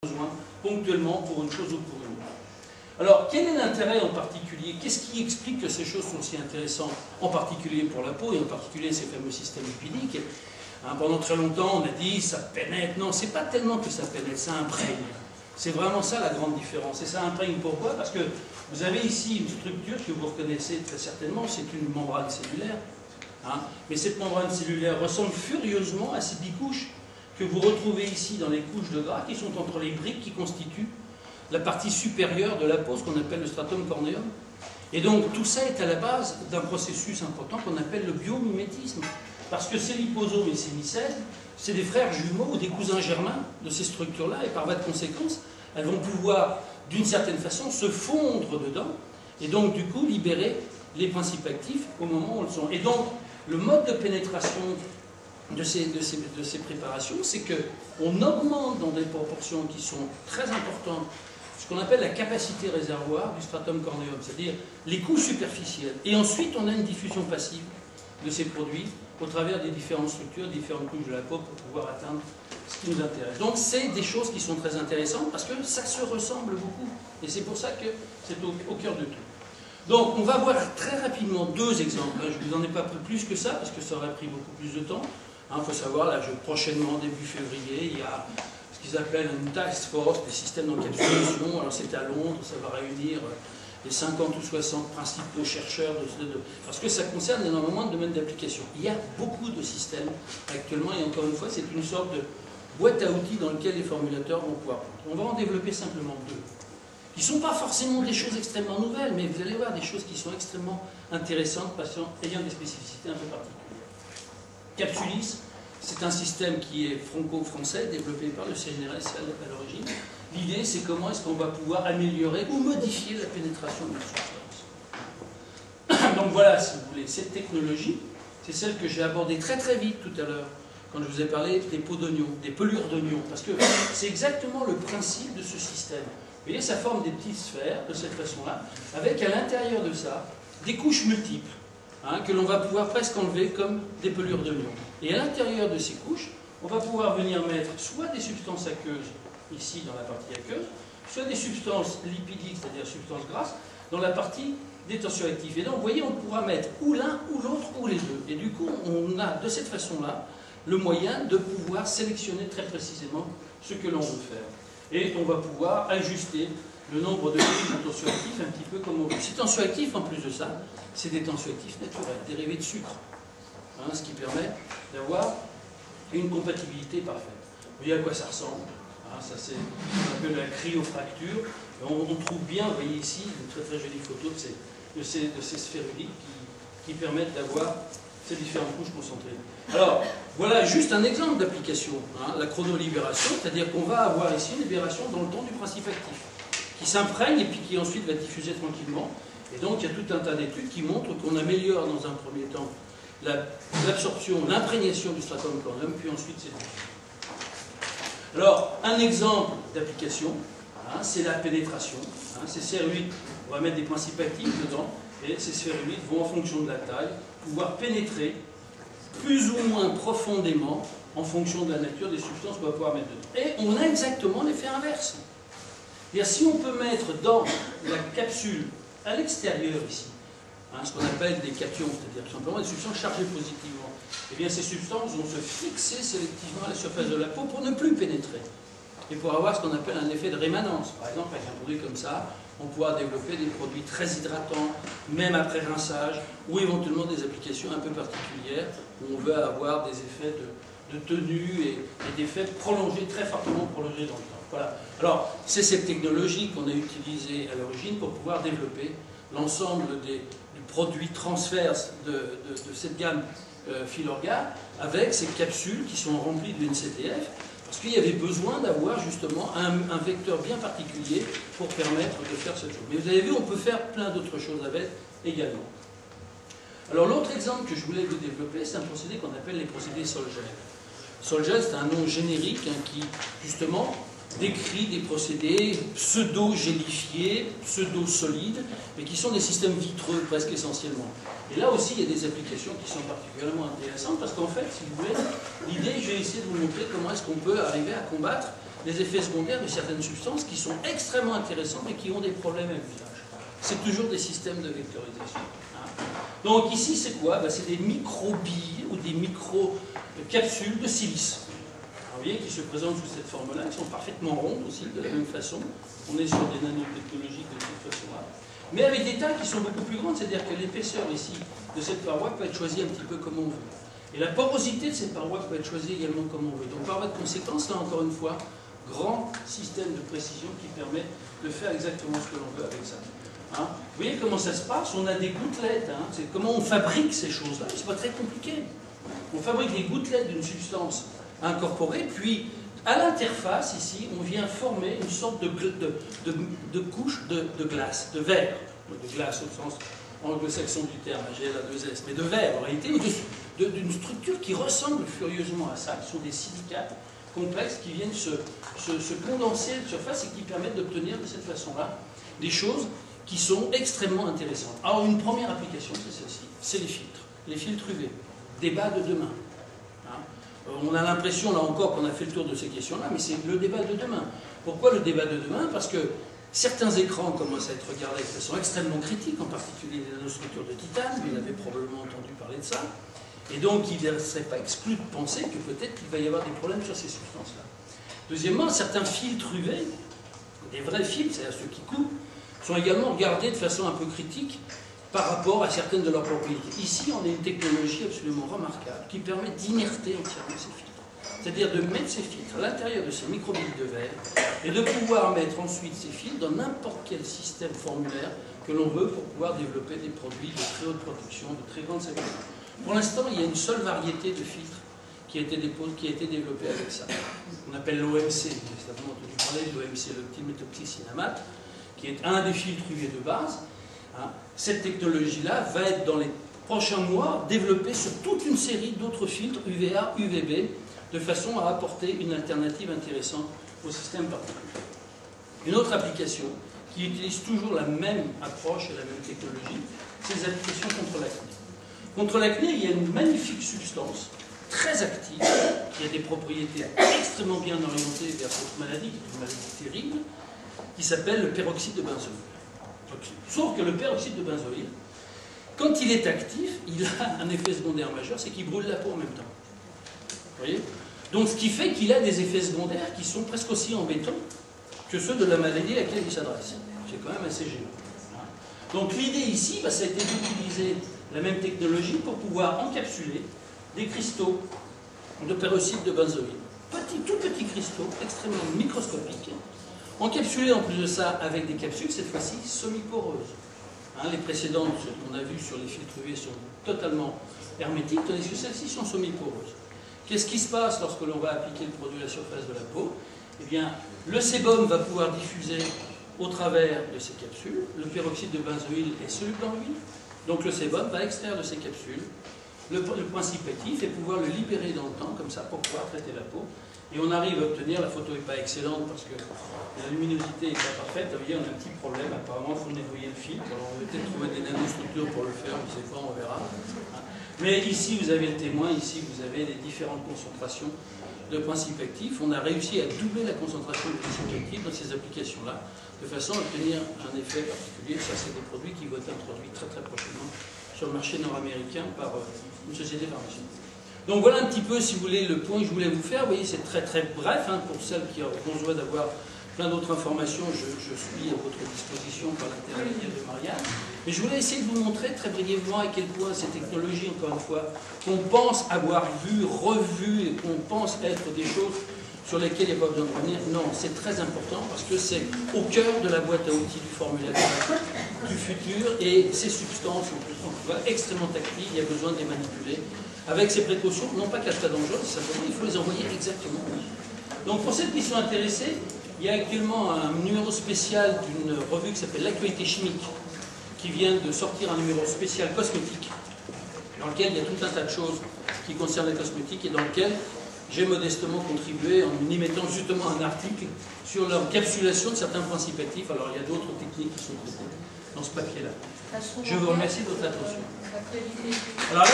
besoin ponctuellement pour une chose ou pour une autre. Alors, quel est l'intérêt en particulier? Qu'est-ce qui explique que ces choses sont si intéressantes, en particulier pour la peau, et en particulier ces fameux systèmes lipidiques? Pendant très longtemps, on a dit ça pénètre. Non, c'est pas tellement que ça pénètre, ça imprègne. C'est vraiment ça la grande différence. Et ça imprègne pourquoi? Parce que vous avez ici une structure que vous reconnaissez très certainement, c'est une membrane cellulaire. Mais cette membrane cellulaire ressemble furieusement à ces bicouches que vous retrouvez ici dans les couches de gras qui sont entre les briques qui constituent la partie supérieure de la peau, ce qu'on appelle le stratum corneum. Et donc tout ça est à la base d'un processus important qu'on appelle le biomimétisme. Parce que ces liposomes et ces micelles, c'est des frères jumeaux ou des cousins germains de ces structures-là, et par voie de conséquence, elles vont pouvoir, d'une certaine façon, se fondre dedans, et donc du coup libérer les principes actifs au moment où elles sont. Et donc, le mode de pénétration de ces préparations, c'est qu'on augmente dans des proportions qui sont très importantes ce qu'on appelle la capacité réservoir du stratum corneum, c'est-à-dire les couches superficielles. Et ensuite, on a une diffusion passive de ces produits au travers des différentes structures, différentes couches de la peau pour pouvoir atteindre ce qui nous intéresse. Donc, c'est des choses qui sont très intéressantes parce que ça se ressemble beaucoup. Et c'est pour ça que c'est au cœur de tout. Donc, on va voir très rapidement deux exemples. Je ne vous en ai pas plus que ça parce que ça aurait pris beaucoup plus de temps. Il faut savoir, là, prochainement, début février, il y a ce qu'ils appellent une task force des systèmes d'encapsulation. Alors, c'est à Londres, ça va réunir les 50 ou 60 principaux chercheurs, parce que ça concerne énormément de domaines d'application. Il y a beaucoup de systèmes actuellement, et encore une fois, c'est une sorte de boîte à outils dans laquelle les formulateurs vont pouvoir prendre. On va en développer simplement deux, qui ne sont pas forcément des choses extrêmement nouvelles, mais vous allez voir des choses qui sont extrêmement intéressantes, ayant des spécificités un peu particulières. Capsulis, c'est un système qui est franco-français, développé par le CNRS à l'origine. L'idée, c'est comment est-ce qu'on va pouvoir améliorer ou modifier la pénétration d'une substance. Donc voilà, si vous voulez, cette technologie, c'est celle que j'ai abordée très très vite tout à l'heure, quand je vous ai parlé des peaux d'oignon, des pelures d'oignon, parce que c'est exactement le principe de ce système. Vous voyez, ça forme des petites sphères de cette façon-là, avec à l'intérieur de ça des couches multiples, que l'on va pouvoir presque enlever comme des pelures d'oignon. Et à l'intérieur de ces couches, on va pouvoir venir mettre soit des substances aqueuses, ici dans la partie aqueuse, soit des substances lipidiques, c'est-à-dire substances grasses, dans la partie des tensioactifs. Et donc, vous voyez, on pourra mettre ou l'un, ou l'autre, ou les deux. Et du coup, on a de cette façon-là le moyen de pouvoir sélectionner très précisément ce que l'on veut faire. Et on va pouvoir ajuster le nombre de prises de tensioactifs un petit peu comme on veut. Ces tensioactifs, en plus de ça, c'est des tensioactifs naturels, dérivés de sucre. Ce qui permet d'avoir une compatibilité parfaite. Vous voyez à quoi ça ressemble? Ça, c'est un peu de la cryofracture. On trouve bien, vous voyez ici, une très très jolie photo de ces sphérulites qui permettent d'avoir ces différentes couches concentrées. Alors, voilà juste un exemple d'application, la chronolibération, c'est-à-dire qu'on va avoir ici une libération dans le temps du principe actif, qui s'imprègne et puis qui ensuite va diffuser tranquillement. Et donc, il y a tout un tas d'études qui montrent qu'on améliore dans un premier temps l'absorption, l'imprégnation du stratum corneum, puis ensuite c'est diffusé. Alors, un exemple d'application, c'est la pénétration. Ces sphérulites, on va mettre des principes actifs dedans, et ces sphérulites vont, en fonction de la taille, pouvoir pénétrer plus ou moins profondément en fonction de la nature des substances qu'on va pouvoir mettre dedans. Et on a exactement l'effet inverse. C'est-à-dire, si on peut mettre dans la capsule, à l'extérieur ici, ce qu'on appelle des cations, c'est-à-dire tout simplement des substances chargées positivement, eh bien ces substances vont se fixer sélectivement à la surface de la peau pour ne plus pénétrer. Et pour avoir ce qu'on appelle un effet de rémanence. Par exemple, avec un produit comme ça, on pourra développer des produits très hydratants, même après rinçage, ou éventuellement des applications un peu particulières, où on veut avoir des effets de tenue et d'effets prolongés, très fortement prolongés dans le temps. Voilà. Alors, c'est cette technologie qu'on a utilisée à l'origine pour pouvoir développer l'ensemble du produit transverse de cette gamme Filorga, avec ces capsules qui sont remplies de NCTF, parce qu'il y avait besoin d'avoir justement un vecteur bien particulier pour permettre de faire cette chose. Mais vous avez vu, on peut faire plein d'autres choses avec également. Alors l'autre exemple que je voulais vous développer, c'est un procédé qu'on appelle les procédés Sol-Gel. Sol-Gel, c'est un nom générique qui, justement, décrit des procédés pseudo-gélifiés, pseudo-solides, mais qui sont des systèmes vitreux presque essentiellement. Et là aussi, il y a des applications qui sont particulièrement intéressantes, parce qu'en fait, si vous voulez, l'idée, je vais essayer de vous montrer comment est-ce qu'on peut arriver à combattre les effets secondaires de certaines substances qui sont extrêmement intéressantes et qui ont des problèmes à l'usage. C'est toujours des systèmes de vectorisation. Donc ici, c'est quoi? C'est des micro-billes ou des micro-capsules de silice. Vous voyez, qui se présentent sous cette forme-là, qui sont parfaitement rondes aussi, de la même façon. On est sur des nanotechnologies de cette façon-là. Mais avec des tailles qui sont beaucoup plus grandes, c'est-à-dire que l'épaisseur ici de cette paroi peut être choisie un petit peu comme on veut. Et la porosité de cette paroi peut être choisie également comme on veut. Donc par voie de conséquence, là encore une fois, grand système de précision qui permet de faire exactement ce que l'on veut avec ça. Hein? Vous voyez comment ça se passe? On a des gouttelettes. Hein? C'est comment on fabrique ces choses-là. C'est pas très compliqué. On fabrique des gouttelettes d'une substance incorporée, puis à l'interface, ici, on vient former une sorte de couche de glace, de verre. De glace au sens anglo-saxon du terme, GLA2S, mais de verre en réalité, d'une structure qui ressemble furieusement à ça. Ce sont des silicates complexes qui viennent se condenser à la surface et qui permettent d'obtenir de cette façon-là des choses qui sont extrêmement intéressantes. Alors une première application, c'est celle-ci, c'est les filtres UV, débat de demain. Hein? On a l'impression, là encore, qu'on a fait le tour de ces questions-là, mais c'est le débat de demain. Pourquoi le débat de demain? Parce que certains écrans commencent à être regardés de façon extrêmement critique, en particulier les nanostructures de titane, vous avez probablement entendu parler de ça, et donc il ne serait pas exclu de penser que peut-être qu'il va y avoir des problèmes sur ces substances-là. Deuxièmement, certains filtres UV, des vrais filtres, c'est-à-dire ceux qui coupent, sont également regardés de façon un peu critique par rapport à certaines de leurs propriétés. Ici, on a une technologie absolument remarquable qui permet d'inerter entièrement ces filtres. C'est-à-dire de mettre ces filtres à l'intérieur de ces microbilles de verre et de pouvoir mettre ensuite ces filtres dans n'importe quel système formulaire que l'on veut pour pouvoir développer des produits de très haute protection, de très grande sécurité. Pour l'instant, il y a une seule variété de filtres qui a été développée avec ça. On appelle l'OMC, vous avez certainement entendu parler de l'OMC, l'optimetoxycinamate, qui est un des filtres UV de base. Hein. Cette technologie-là va être dans les prochains mois développée sur toute une série d'autres filtres UVA, UVB, de façon à apporter une alternative intéressante au système particulier. Une autre application qui utilise toujours la même approche et la même technologie, c'est les applications contre l'acné. Contre l'acné, il y a une magnifique substance très active, qui a des propriétés extrêmement bien orientées vers cette maladie, qui est une maladie terrible, qui s'appelle le peroxyde de benzoïle. Sauf que le peroxyde de benzoïle, quand il est actif, il a un effet secondaire majeur, c'est qu'il brûle la peau en même temps. Vous voyez? Donc ce qui fait qu'il a des effets secondaires qui sont presque aussi embêtants que ceux de la maladie à laquelle il s'adresse. C'est quand même assez gênant. Donc l'idée ici, ça a été d'utiliser la même technologie pour pouvoir encapsuler des cristaux de peroxyde de benzoïle. Tout petits cristaux, extrêmement microscopiques, encapsulés en plus de ça avec des capsules, cette fois-ci semi-poreuses. Les précédentes, ce qu'on a vu sur les filtres UV, sont totalement hermétiques, tandis que celles-ci sont semi-poreuses. Qu'est-ce qui se passe lorsque l'on va appliquer le produit à la surface de la peau? Eh bien, le sébum va pouvoir diffuser au travers de ces capsules. Le peroxyde de benzoïle est soluble dans l'huile. Donc le sébum va extraire de ces capsules le principe actif et pouvoir le libérer dans le temps, comme ça, pour pouvoir traiter la peau. Et on arrive à obtenir, la photo n'est pas excellente parce que la luminosité n'est pas parfaite. Vous voyez, on a un petit problème. Apparemment, il faut nettoyer le filtre. Alors, on va peut-être trouver des nanostructures pour le faire, je ne sais pas, on verra. Mais ici, vous avez le témoin. Ici, vous avez les différentes concentrations de principes actifs. On a réussi à doubler la concentration de principes actifs dans ces applications-là, de façon à obtenir un effet particulier. Ça, c'est des produits qui vont être introduits très très prochainement sur le marché nord-américain par une société pharmaceutique. Donc voilà un petit peu, si vous voulez, le point que je voulais vous faire. Vous voyez, c'est très très bref, pour celles qui ont besoin d'avoir plein d'autres informations, je suis à votre disposition par l'intermédiaire de Marianne. Mais je voulais essayer de vous montrer très brièvement à quel point ces technologies, encore une fois, qu'on pense avoir vues, revues, et qu'on pense être des choses sur lesquelles il n'y a pas besoin de revenir. Non, c'est très important parce que c'est au cœur de la boîte à outils du formulaire du futur, et ces substances sont extrêmement actives, il y a besoin de les manipuler avec ces précautions, non pas qu'elles soient dangereuses, simplement il faut les envoyer exactement. Donc pour ceux qui sont intéressés, il y a actuellement un numéro spécial d'une revue qui s'appelle L'Actualité Chimique, qui vient de sortir un numéro spécial cosmétique, dans lequel il y a tout un tas de choses qui concernent la cosmétique et dans lequel j'ai modestement contribué en y mettant justement un article sur l'encapsulation de certains principes actifs. Alors il y a d'autres techniques qui sont traitées dans ce papier-là. Je vous remercie de votre attention. Alors,